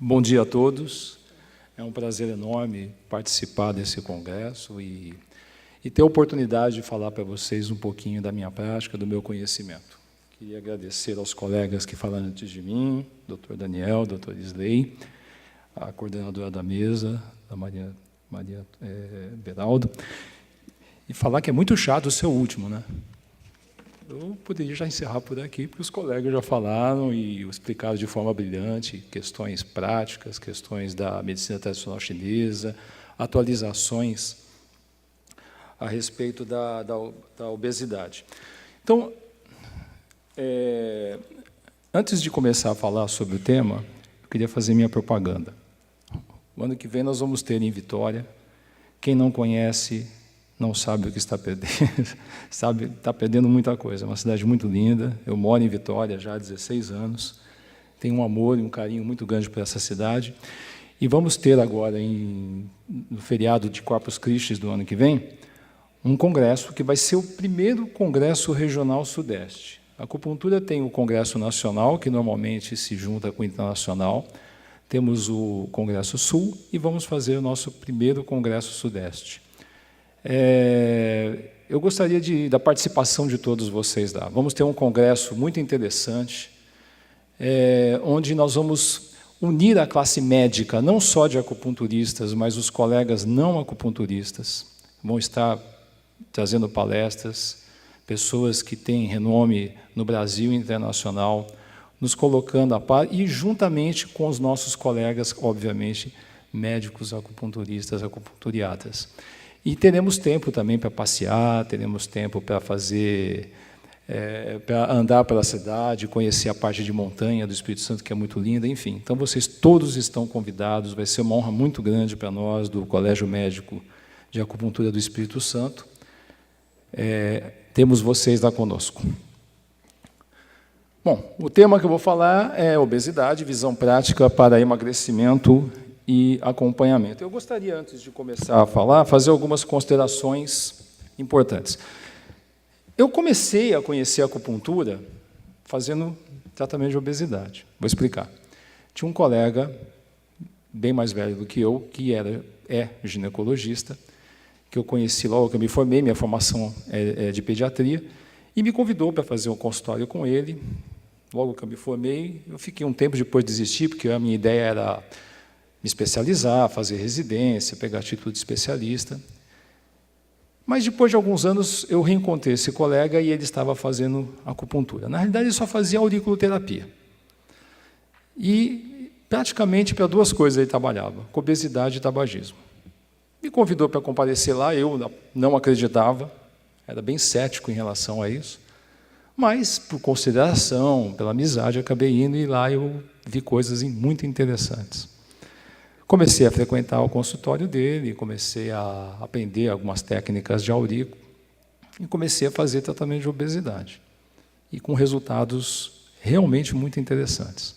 Bom dia a todos. É um prazer enorme participar desse congresso e ter a oportunidade de falar para vocês um pouquinho da minha prática, do meu conhecimento. Queria agradecer aos colegas que falaram antes de mim, Dr. Daniel, Dr. Isley, a coordenadora da mesa, a Maria Beraldo, e falar que é muito chato ser o último, né? Eu poderia já encerrar por aqui, porque os colegas já falaram e explicaram de forma brilhante questões práticas, questões da medicina tradicional chinesa, atualizações a respeito da obesidade. Então, antes de começar a falar sobre o tema, eu queria fazer minha propaganda. O ano que vem nós vamos ter em Vitória. Quem não conhece não sabe o que está perdendo, está perdendo muita coisa. É uma cidade muito linda. Eu moro em Vitória já há 16 anos. Tenho um amor e um carinho muito grande por essa cidade. E vamos ter agora, no feriado de Corpus Christi do ano que vem, um congresso que vai ser o primeiro congresso regional sudeste. A acupuntura tem o congresso nacional, que normalmente se junta com o internacional. Temos o congresso sul e vamos fazer o nosso primeiro congresso sudeste. Eu gostaria da participação de todos vocês lá. Vamos ter um congresso muito interessante, onde nós vamos unir a classe médica, não só de acupunturistas, mas os colegas não acupunturistas. Vão estar trazendo palestras, pessoas que têm renome no Brasil e internacional, nos colocando a par, e juntamente com os nossos colegas, obviamente, médicos acupunturistas, acupunturiatas. E teremos tempo também para passear, teremos tempo para para andar pela cidade, conhecer a parte de montanha do Espírito Santo, que é muito linda, enfim. Então, vocês todos estão convidados, vai ser uma honra muito grande para nós, do Colégio Médico de Acupuntura do Espírito Santo. Temos vocês lá conosco. Bom, o tema que eu vou falar é obesidade, visão prática para emagrecimento e acompanhamento. Eu gostaria, antes de começar a falar, fazer algumas considerações importantes. Eu comecei a conhecer a acupuntura fazendo tratamento de obesidade. Vou explicar. Tinha um colega, bem mais velho do que eu, que é ginecologista, que eu conheci logo que eu me formei, minha formação é de pediatria, e me convidou para fazer um consultório com ele. Logo que eu me formei, eu fiquei um tempo depois de desistir, porque a minha ideia era me especializar, fazer residência, pegar título de especialista. Mas, depois de alguns anos, eu reencontrei esse colega e ele estava fazendo acupuntura. Na realidade, ele só fazia auriculoterapia. E, praticamente, para duas coisas ele trabalhava, com obesidade e tabagismo. Me convidou para comparecer lá, eu não acreditava, era bem cético em relação a isso, mas, por consideração, pela amizade, acabei indo e lá eu vi coisas muito interessantes. Comecei a frequentar o consultório dele, comecei a aprender algumas técnicas de aurico e comecei a fazer tratamento de obesidade, e com resultados realmente muito interessantes.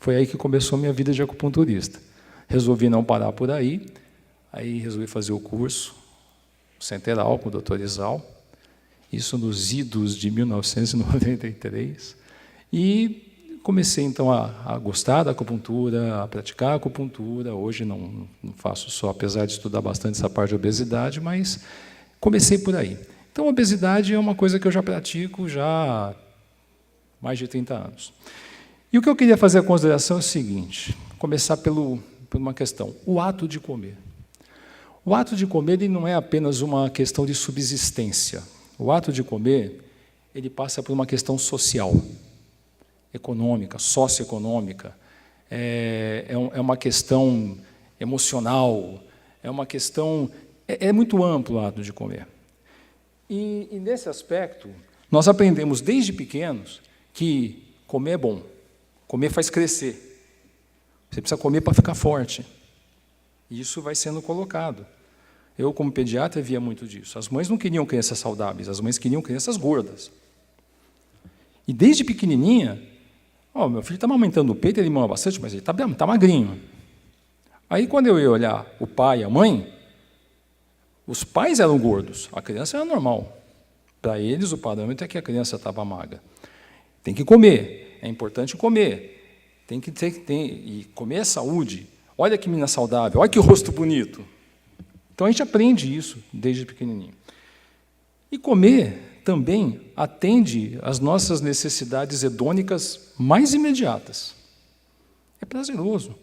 Foi aí que começou a minha vida de acupunturista. Resolvi não parar por aí, resolvi fazer o curso centeral com o Dr. Isal, isso nos idos de 1993, e comecei, então, a gostar da acupuntura, a praticar a acupuntura. Hoje não faço só, apesar de estudar bastante essa parte de obesidade, mas comecei por aí. Então, a obesidade é uma coisa que eu já pratico já há mais de 30 anos. E o que eu queria fazer a consideração é o seguinte, começar por uma questão, o ato de comer. O ato de comer ele não é apenas uma questão de subsistência. O ato de comer ele passa por uma questão social, econômica, socioeconômica, é uma questão emocional, é uma questão... É muito amplo o ato de comer. E nesse aspecto, nós aprendemos desde pequenos que comer é bom, comer faz crescer. Você precisa comer para ficar forte. E isso vai sendo colocado. Eu, como pediatra, via muito disso. As mães não queriam crianças saudáveis, as mães queriam crianças gordas. E desde pequenininha, meu filho está amamentando o peito, ele mama bastante, mas ele está magrinho. Aí, quando eu ia olhar o pai e a mãe, os pais eram gordos, a criança era normal. Para eles, o parâmetro é que a criança estava magra. Tem que comer, é importante comer. E comer é saúde. Olha que menina saudável, olha que rosto bonito. Então, a gente aprende isso desde pequenininho. E comer também atende às nossas necessidades hedônicas mais imediatas. É prazeroso.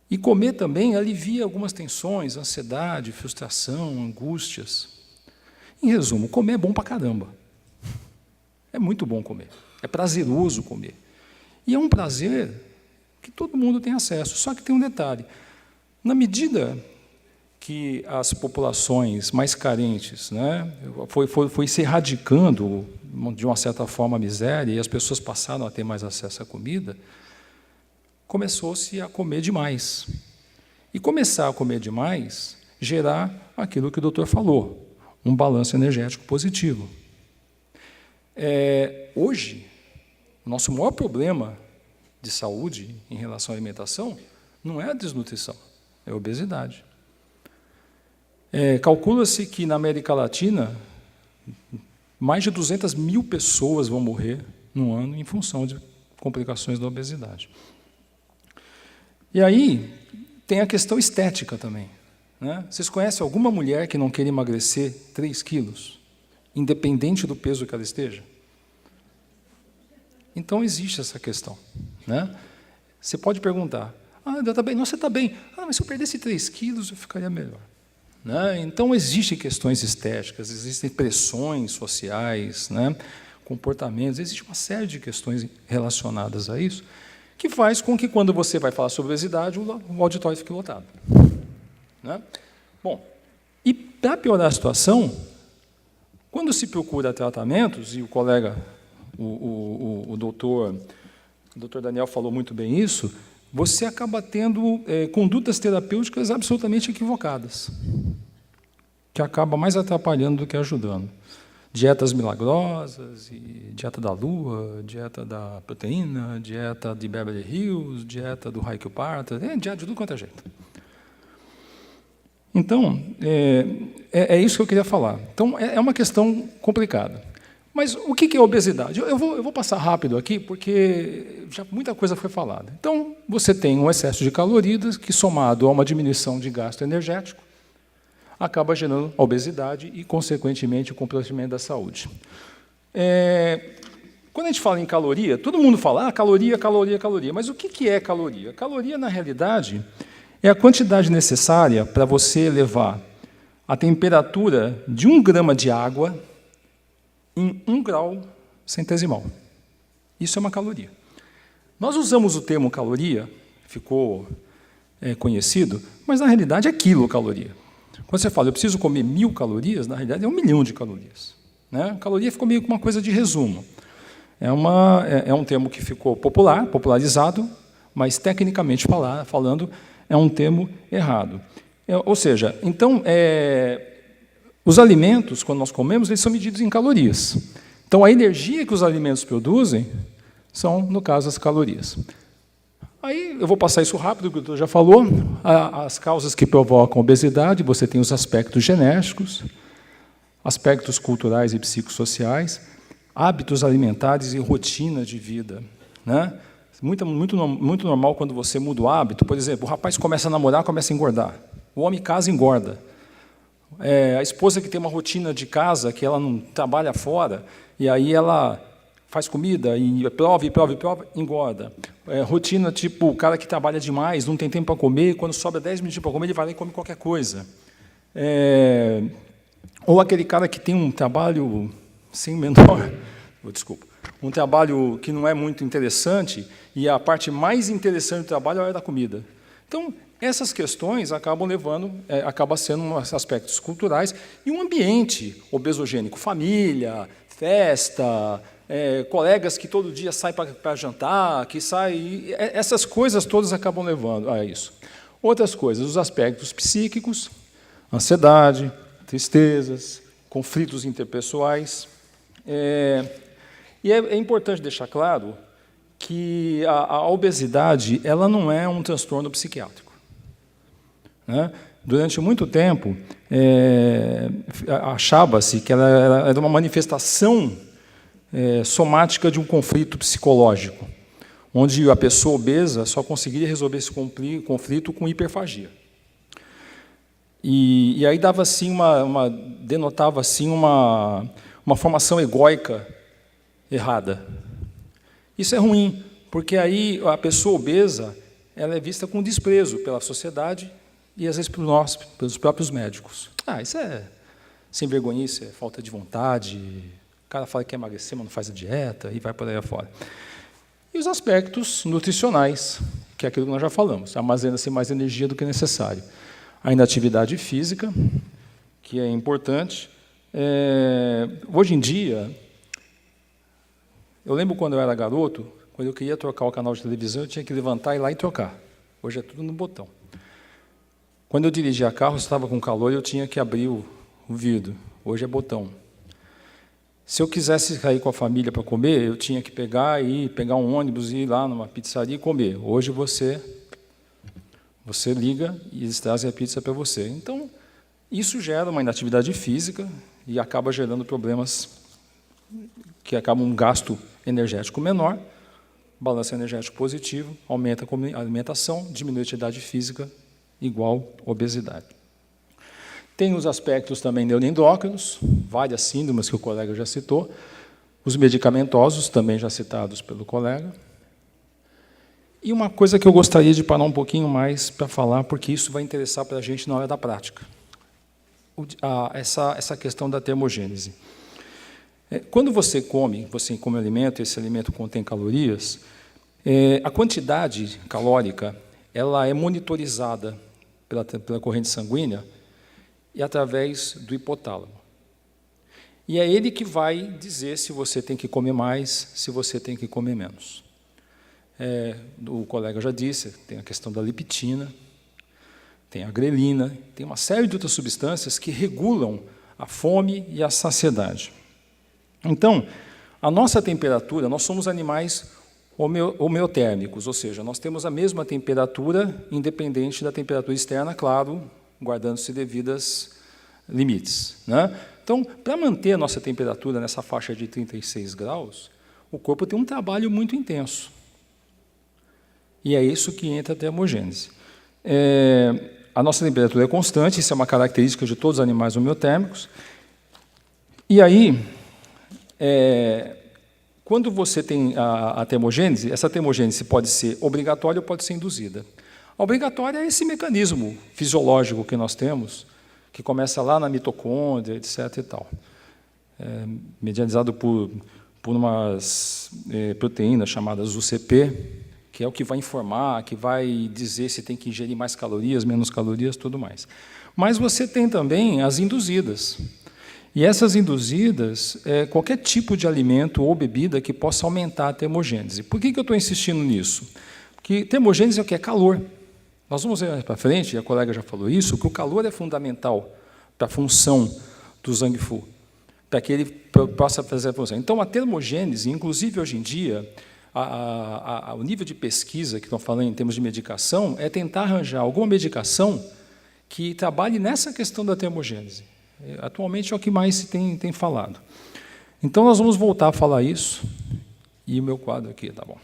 E comer também alivia algumas tensões, ansiedade, frustração, angústias. Em resumo, comer é bom pra caramba. É muito bom comer. É prazeroso comer. E é um prazer que todo mundo tem acesso. Só que tem um detalhe. Na medida que as populações mais carentes, né, foi se erradicando, de uma certa forma, a miséria, e as pessoas passaram a ter mais acesso à comida, começou-se a comer demais. E começar a comer demais, gerar aquilo que o doutor falou, um balanço energético positivo. Hoje, o nosso maior problema de saúde em relação à alimentação não é a desnutrição, é a obesidade. Calcula-se que na América Latina, mais de 200 mil pessoas vão morrer no ano em função de complicações da obesidade. E aí tem a questão estética também, né? Vocês conhecem alguma mulher que não queira emagrecer 3 quilos, independente do peso que ela esteja? Então, existe essa questão, né? Você pode perguntar, está bem? Não, você está bem. Mas se eu perdesse 3 quilos, eu ficaria melhor. Né? Então, existem questões estéticas, existem pressões sociais, né? Comportamentos, existe uma série de questões relacionadas a isso, que faz com que, quando você vai falar sobre obesidade, o auditório fique lotado. Né? Bom, e para piorar a situação, quando se procura tratamentos, e o colega, o doutor Daniel falou muito bem isso, você acaba tendo condutas terapêuticas absolutamente equivocadas, que acaba mais atrapalhando do que ajudando. Dietas milagrosas, dieta da lua, dieta da proteína, dieta de Beverly Hills, dieta do Raikkonen Parta, dieta de tudo quanto é jeito. Então, é isso que eu queria falar. Então, é uma questão complicada. Mas o que é obesidade? Eu vou passar rápido aqui, porque já muita coisa foi falada. Então, você tem um excesso de calorias que, somado a uma diminuição de gasto energético, acaba gerando a obesidade e, consequentemente, o comprometimento da saúde. Quando a gente fala em caloria, todo mundo fala, caloria, caloria, caloria. Mas o que é caloria? Caloria, na realidade, é a quantidade necessária para você elevar a temperatura de 1 grama de água em 1 grau centesimal. Isso é uma caloria. Nós usamos o termo caloria, ficou conhecido, mas, na realidade, é quilocaloria. Quando você fala, eu preciso comer 1000 calorias, na realidade é 1 milhão de calorias. Né? Caloria ficou meio que uma coisa de resumo. É um termo que ficou popularizado, mas, tecnicamente falando, é um termo errado. Ou seja, então, os alimentos, quando nós comemos, eles são medidos em calorias. Então, a energia que os alimentos produzem são, no caso, as calorias. Aí, eu vou passar isso rápido, porque o doutor já falou. As causas que provocam obesidade, você tem os aspectos genéticos, aspectos culturais e psicossociais, hábitos alimentares e rotina de vida. Né? Muito normal quando você muda o hábito. Por exemplo, o rapaz começa a namorar, começa a engordar. O homem casa e engorda. A esposa que tem uma rotina de casa, que ela não trabalha fora, e aí ela faz comida e prova, engorda. Rotina tipo o cara que trabalha demais, não tem tempo para comer, quando sobra 10 minutos para comer, ele vai lá e come qualquer coisa. Ou aquele cara que tem um trabalho sem menor... um trabalho que não é muito interessante, e a parte mais interessante do trabalho é a hora da comida. Então, essas questões acabam sendo aspectos culturais e um ambiente obesogênico, família, festa, colegas que todo dia saem para jantar, essas coisas todas acabam levando a isso. Outras coisas, os aspectos psíquicos, ansiedade, tristezas, conflitos interpessoais. E é importante deixar claro que a obesidade ela não é um transtorno psiquiátrico. Né? Durante muito tempo, achava-se que ela era uma manifestação somática de um conflito psicológico. onde a pessoa obesa só conseguiria resolver esse conflito com hiperfagia. E aí dava assim denotava assim uma formação egóica errada. Isso é ruim, porque aí a pessoa obesa ela é vista com desprezo pela sociedade e às vezes pelos próprios médicos. Isso é sem vergonhice, é falta de vontade. O cara fala que quer emagrecer, mas não faz a dieta e vai por aí afora. E os aspectos nutricionais, que é aquilo que nós já falamos, armazena-se mais energia do que necessário. A inatividade física, que é importante. Hoje em dia, eu lembro quando eu era garoto, quando eu queria trocar o canal de televisão, eu tinha que levantar e ir lá e trocar. Hoje é tudo no botão. Quando eu dirigia carro, eu estava com calor e eu tinha que abrir o vidro. Hoje é botão. Se eu quisesse sair com a família para comer, eu tinha que pegar um ônibus e ir lá numa pizzaria e comer. Hoje você liga e eles trazem a pizza para você. Então, isso gera uma inatividade física e acaba gerando problemas que acabam um gasto energético menor, balanço energético positivo, aumenta a alimentação, diminui a atividade física, igual obesidade. Tem os aspectos também neuroendócrinos, várias síndromes que o colega já citou, os medicamentosos, também já citados pelo colega. E uma coisa que eu gostaria de parar um pouquinho mais para falar, porque isso vai interessar para a gente na hora da prática. Essa questão da termogênese. Quando você come alimento, esse alimento contém calorias, a quantidade calórica ela é monitorizada pela corrente sanguínea e através do hipotálamo. E é ele que vai dizer se você tem que comer mais, se você tem que comer menos. O colega já disse, tem a questão da leptina, tem a grelina, tem uma série de outras substâncias que regulam a fome e a saciedade. Então, a nossa temperatura, nós somos animais homeotérmicos, ou seja, nós temos a mesma temperatura, independente da temperatura externa, claro, guardando-se devidas limites, né? Então, para manter a nossa temperatura nessa faixa de 36 graus, o corpo tem um trabalho muito intenso. E é isso que entra a termogênese. A nossa temperatura é constante, isso é uma característica de todos os animais homeotérmicos. E aí, quando você tem a termogênese, essa termogênese pode ser obrigatória ou pode ser induzida. A obrigatória é esse mecanismo fisiológico que nós temos, que começa lá na mitocôndria, etc. e tal, medianizado por umas proteínas chamadas UCP, que é o que vai informar, que vai dizer se tem que ingerir mais calorias, menos calorias, tudo mais. Mas você tem também as induzidas. E essas induzidas é qualquer tipo de alimento ou bebida que possa aumentar a termogênese. Por que eu estou insistindo nisso? Porque termogênese é o que? É calor. Nós vamos ver mais para frente, e a colega já falou isso, que o calor é fundamental para a função do Zhang-Fu, para que ele possa fazer a função. Então, a termogênese, inclusive hoje em dia, o nível de pesquisa que estão falando em termos de medicação é tentar arranjar alguma medicação que trabalhe nessa questão da termogênese. Atualmente é o que mais se tem falado. Então, nós vamos voltar a falar isso, e o meu quadro aqui, tá bom.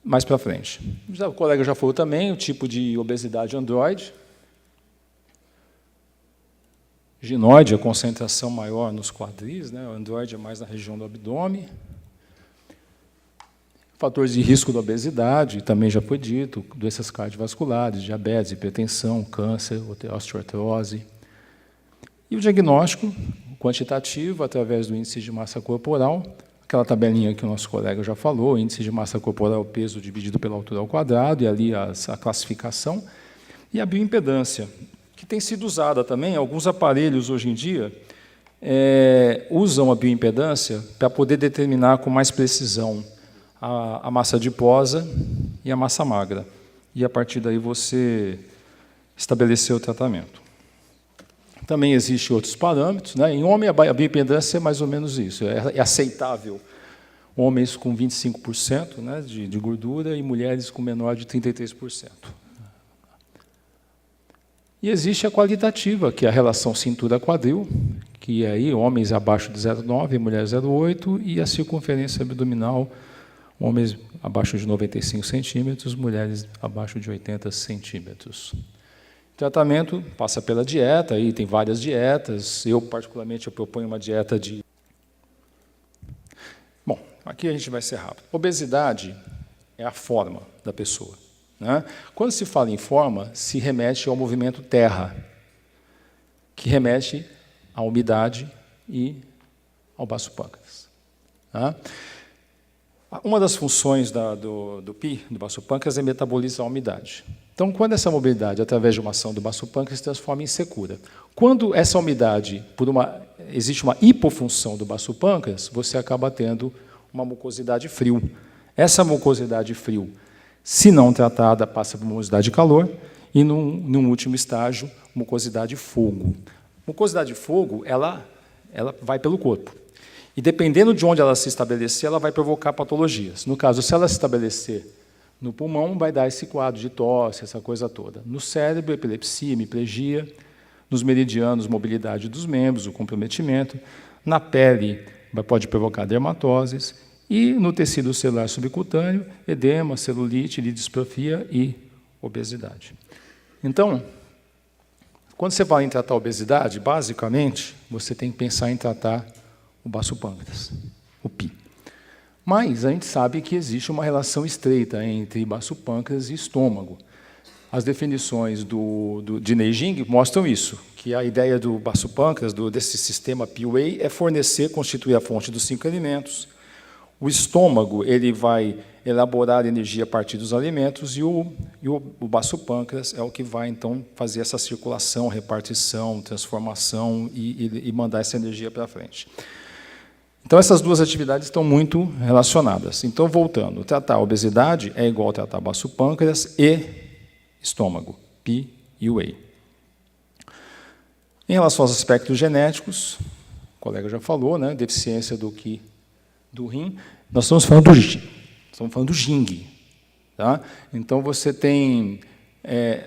Mais para frente. O colega já falou também o tipo de obesidade androide. Ginoide, a concentração maior nos quadris, né? O androide é mais na região do abdômen. Fatores de risco da obesidade, também já foi dito, doenças cardiovasculares, diabetes, hipertensão, câncer, osteoartrose. E o diagnóstico quantitativo, através do índice de massa corporal, aquela tabelinha que o nosso colega já falou, índice de massa corporal, peso dividido pela altura ao quadrado, e ali a classificação, e a bioimpedância, que tem sido usada também. Alguns aparelhos, hoje em dia, usam a bioimpedância para poder determinar com mais precisão a massa adiposa e a massa magra. E, a partir daí, você estabeleceu o tratamento. Também existem outros parâmetros, né? Em homem, a bioimpedância é mais ou menos isso. É aceitável homens com 25%, né, de gordura e mulheres com menor de 33%. E existe a qualitativa, que é a relação cintura-quadril, que aí homens abaixo de 0,9, mulheres 0,8, e a circunferência abdominal Homens abaixo de 95 centímetros, mulheres abaixo de 80 centímetros. Tratamento passa pela dieta, aí tem várias dietas. Eu, particularmente, eu proponho uma dieta de... Bom, aqui a gente vai ser rápido. Obesidade é a forma da pessoa, né? Quando se fala em forma, se remete ao movimento terra, que remete à umidade e ao baço pâncreas. Tá? Uma das funções do PI, do baço pâncreas, é metabolizar a umidade. Então, quando essa mobilidade, através de uma ação do baço pâncreas, se transforma em secura. Quando essa umidade, existe uma hipofunção do baço pâncreas, você acaba tendo uma mucosidade frio. Essa mucosidade frio, se não tratada, passa por mucosidade de calor e, num último estágio, mucosidade de fogo. Mucosidade de fogo, ela vai pelo corpo. E, dependendo de onde ela se estabelecer, ela vai provocar patologias. No caso, se ela se estabelecer no pulmão, vai dar esse quadro de tosse, essa coisa toda. No cérebro, epilepsia, hemiplegia. Nos meridianos, mobilidade dos membros, o comprometimento. Na pele, pode provocar dermatoses. E no tecido celular subcutâneo, edema, celulite, lidistrofia e obesidade. Então, quando você fala em tratar a obesidade, basicamente, você tem que pensar em tratar o baço pâncreas, o PI. Mas a gente sabe que existe uma relação estreita entre baço pâncreas e estômago. As definições de Neijing mostram isso, que a ideia do baço pâncreas, desse sistema PI-Whey, é fornecer, constituir a fonte dos 5 alimentos. O estômago ele vai elaborar energia a partir dos alimentos e o baço pâncreas é o que vai, então, fazer essa circulação, repartição, transformação e mandar essa energia para frente. Então, essas duas atividades estão muito relacionadas. Então, voltando, tratar a obesidade é igual a tratar baço pâncreas e estômago, PI e Whey. Em relação aos aspectos genéticos, o colega já falou, né, deficiência do rim, nós estamos falando do Jing. Tá? Então, você tem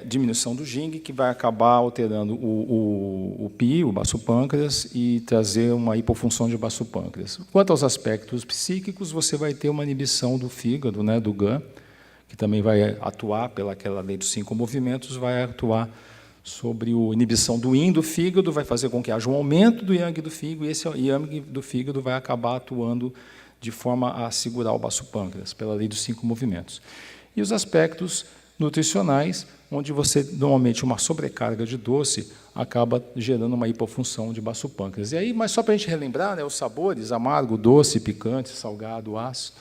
diminuição do Jing, que vai acabar alterando o PI, o baço pâncreas, e trazer uma hipofunção de baço pâncreas. Quanto aos aspectos psíquicos, você vai ter uma inibição do fígado, né, do GAN, que também vai atuar pelaquela lei dos 5 movimentos, vai atuar sobre a inibição do yin do fígado, vai fazer com que haja um aumento do yang do fígado, e esse yang do fígado vai acabar atuando de forma a segurar o baço pâncreas, pela lei dos 5 movimentos. E os aspectos nutricionais, onde você, normalmente, uma sobrecarga de doce acaba gerando uma hipofunção de baço pâncreas. E aí, mas só para a gente relembrar, né, os sabores, amargo, doce, picante, salgado, ácido,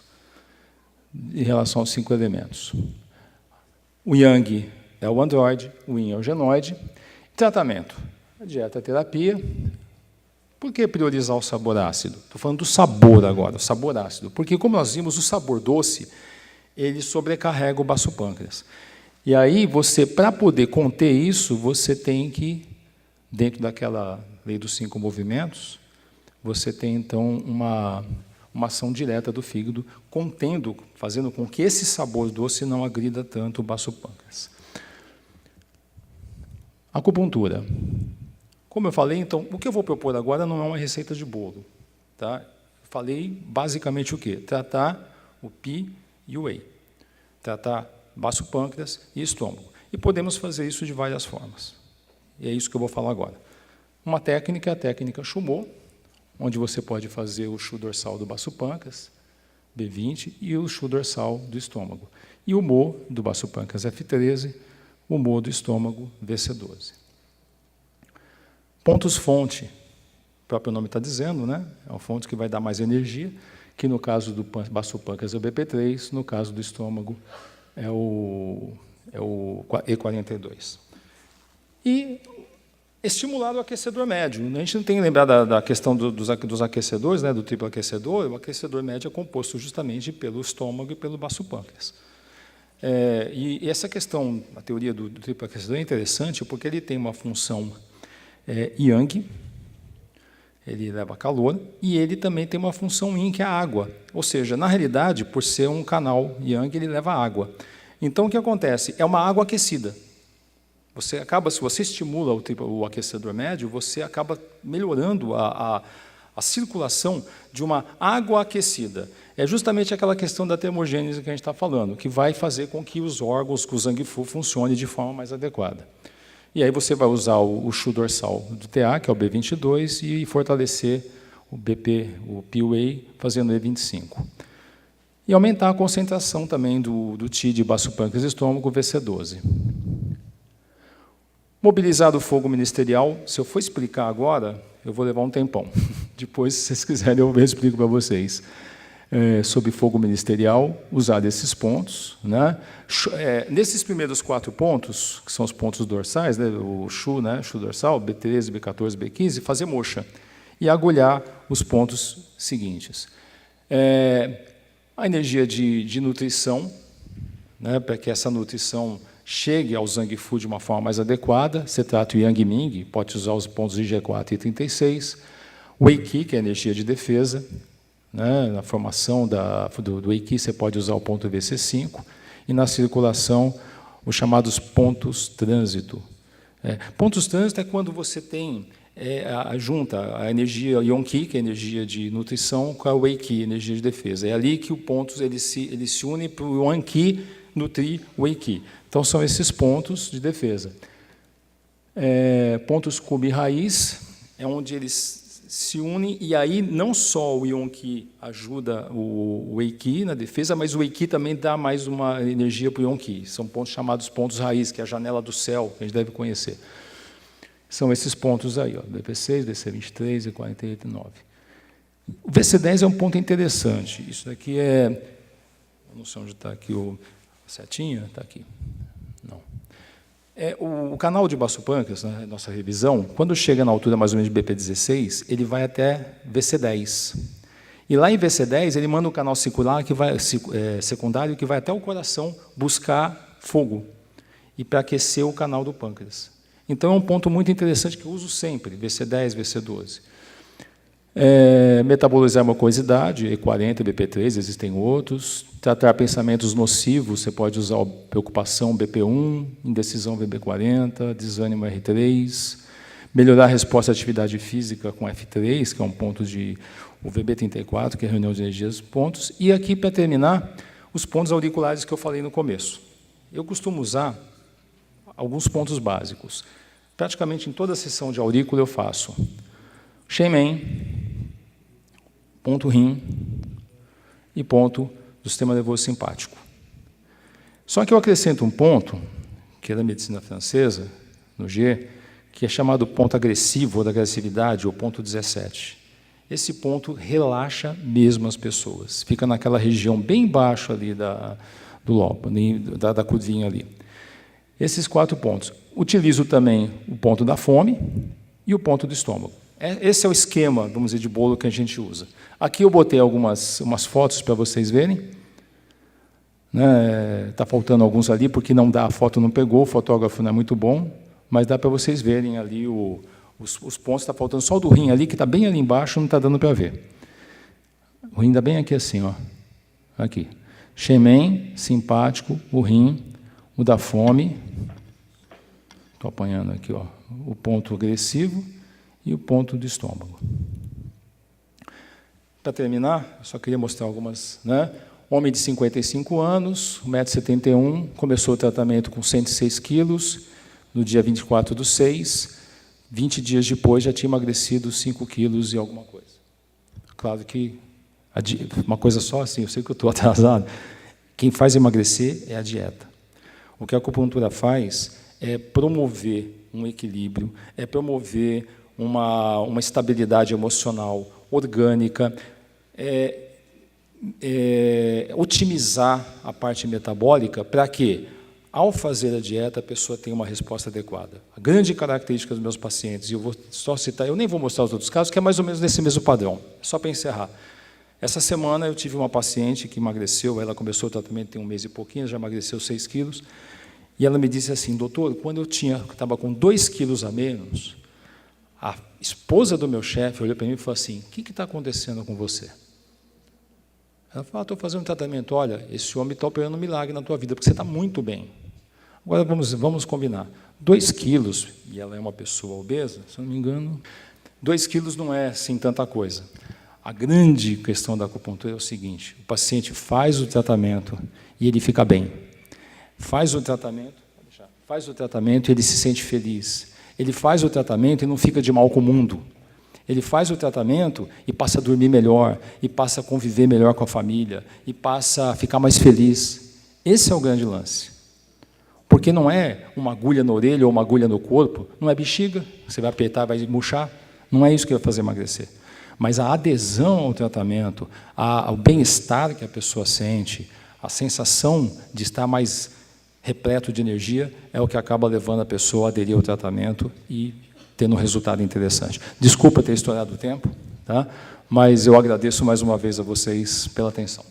em relação aos 5 elementos. O yang é o androide, o yin é o genoide. Tratamento, a dieta, a terapia. Por que priorizar o sabor ácido? Estou falando do sabor agora, o sabor ácido. Porque, como nós vimos, o sabor doce, ele sobrecarrega o baço pâncreas. E aí, para poder conter isso, você tem que, dentro daquela lei dos 5 movimentos, você tem, então, uma ação direta do fígado, contendo, fazendo com que esse sabor doce não agrida tanto o baço pâncreas. Acupuntura. Como eu falei, então, o que eu vou propor agora não é uma receita de bolo. Tá? Falei basicamente o quê? Tratar o PI e o Whey. Tratar baço pâncreas e estômago. E podemos fazer isso de várias formas. E é isso que eu vou falar agora. Uma técnica é a técnica Shumo, onde você pode fazer o Shu dorsal do baço pâncreas, B20, e o Shu dorsal do estômago. E o Mo do baço pâncreas, F13, o Mo do estômago, VC12. Pontos-fonte, o próprio nome está dizendo, né? É uma fonte que vai dar mais energia, que no caso do baço pâncreas é o BP3, no caso do estômago é o E42. E estimular o aquecedor médio. A gente não tem que lembrar da questão dos aquecedores, né, do triplo aquecedor. O aquecedor médio é composto justamente pelo estômago e pelo baço pâncreas. E essa questão, a teoria do triplo aquecedor é interessante porque ele tem uma função yang, ele leva calor, e ele também tem uma função yin, que é a água. Ou seja, na realidade, por ser um canal yang, ele leva água. Então, o que acontece? É uma água aquecida. Se você estimula o aquecedor médio, você acaba melhorando a circulação de uma água aquecida. É justamente aquela questão da termogênese que a gente está falando, que vai fazer com que os órgãos, que o Zangfu funcione de forma mais adequada. E aí você vai usar o Shu dorsal do TA, que é o B22, e fortalecer o BP, o PUA, fazendo E25. E aumentar a concentração também do TI de baço pâncreas e estômago, VC12. Mobilizar o fogo ministerial, se eu for explicar agora, eu vou levar um tempão. Depois, se vocês quiserem, eu explico para vocês. Sobre fogo ministerial, usar desses pontos. Né? Nesses primeiros 4 pontos, que são os pontos dorsais, né? O Shu, né? Shu dorsal, B13, B14, B15, fazer moxa. E agulhar os pontos seguintes. A energia de nutrição, né? Para que essa nutrição chegue ao Zangfu de uma forma mais adequada, você trata o Yang Ming, pode usar os pontos de G4 e 36, o Wei Qi, que é a energia de defesa, né, na formação do Wei Qi você pode usar o ponto VC5, e na circulação os chamados pontos trânsito. Pontos trânsito é quando você tem, junta a energia Yong Qi, que é a energia de nutrição, com a Wei Qi, energia de defesa. É ali que os pontos eles se unem para o Yong Qi nutrir o Wei Qi. Então, são esses pontos de defesa. Pontos cume raiz é onde eles se unem, e aí não só o Yong Qi ajuda o Wei Qi na defesa, mas o Wei Qi também dá mais uma energia para o Yong Qi. São pontos chamados pontos raiz, que é a janela do céu, que a gente deve conhecer. São esses pontos aí, ó, VP6, VC23 e 48 e 9. O VC10 é um ponto interessante. Isso daqui não sei onde está aqui a setinha, está aqui. Não. O canal de baço pâncreas, na nossa revisão, quando chega na altura mais ou menos de BP16, ele vai até VC10. E lá em VC10, ele manda um canal circular secundário que vai até o coração buscar fogo e para aquecer o canal do pâncreas. Então, é um ponto muito interessante que eu uso sempre, VC10, VC12. Metabolizar a mucosidade, E40, BP3, existem outros. Tratar pensamentos nocivos, você pode usar preocupação BP1, indecisão VB40, desânimo R3. Melhorar a resposta à atividade física com F3, que é um ponto de o VB34, que é a reunião de energias pontos. E aqui, para terminar, os pontos auriculares que eu falei no começo. Eu costumo usar alguns pontos básicos. Praticamente em toda a sessão de aurícula eu faço Shenmen, ponto rim e ponto do sistema nervoso simpático. Só que eu acrescento um ponto, que é da medicina francesa, no G, que é chamado ponto agressivo, ou da agressividade, ou ponto 17. Esse ponto relaxa mesmo as pessoas. Fica naquela região bem embaixo ali do lobo, da curvinha ali. Esses 4 pontos. Utilizo também o ponto da fome e o ponto do estômago. Esse é o esquema, vamos dizer, de bolo que a gente usa. Aqui eu botei umas fotos para vocês verem. Está faltando alguns ali, porque não dá, a foto não pegou, o fotógrafo não é muito bom, mas dá para vocês verem ali os pontos. Está faltando só o do rim ali, que está bem ali embaixo, não está dando para ver. O rim está bem aqui assim, ó. Aqui. Shenmen, simpático, o rim, o da fome. Estou apanhando aqui, ó, o ponto agressivo e o ponto do estômago. Para terminar, eu só queria mostrar algumas. Homem de 55 anos, 1,71 m, começou o tratamento com 106 quilos, no dia 24/6, 20 dias depois já tinha emagrecido 5 quilos e alguma coisa. Claro que uma coisa só assim, eu sei que eu estou atrasado, quem faz emagrecer é a dieta. O que a acupuntura faz é promover um equilíbrio, é promover uma estabilidade emocional orgânica, otimizar a parte metabólica para que, ao fazer a dieta, a pessoa tenha uma resposta adequada. A grande característica dos meus pacientes, e eu vou só citar, eu nem vou mostrar os outros casos, que é mais ou menos nesse mesmo padrão, só para encerrar. Essa semana eu tive uma paciente que emagreceu, ela começou o tratamento tem 1 mês e pouquinho, já emagreceu 6 quilos, e ela me disse assim, doutor, quando eu estava com 2 quilos a menos, a esposa do meu chefe olhou para mim e falou assim, o que está acontecendo com você? Ela falou, estou fazendo um tratamento, olha, esse homem está operando um milagre na tua vida, porque você está muito bem. Agora vamos combinar. 2 quilos, e ela é uma pessoa obesa, se não me engano, 2 quilos não é assim tanta coisa. A grande questão da acupuntura é o seguinte: o paciente faz o tratamento e ele fica bem. Faz o tratamento e ele se sente feliz. Ele faz o tratamento e não fica de mal com o mundo. Ele faz o tratamento e passa a dormir melhor, e passa a conviver melhor com a família, e passa a ficar mais feliz. Esse é o grande lance. Porque não é uma agulha na orelha ou uma agulha no corpo, não é bexiga, você vai apertar, vai murchar, não é isso que vai fazer emagrecer. Mas a adesão ao tratamento, o bem-estar que a pessoa sente, a sensação de estar mais repleto de energia, é o que acaba levando a pessoa a aderir ao tratamento e tendo um resultado interessante. Desculpa ter estourado o tempo, tá? Mas eu agradeço mais uma vez a vocês pela atenção.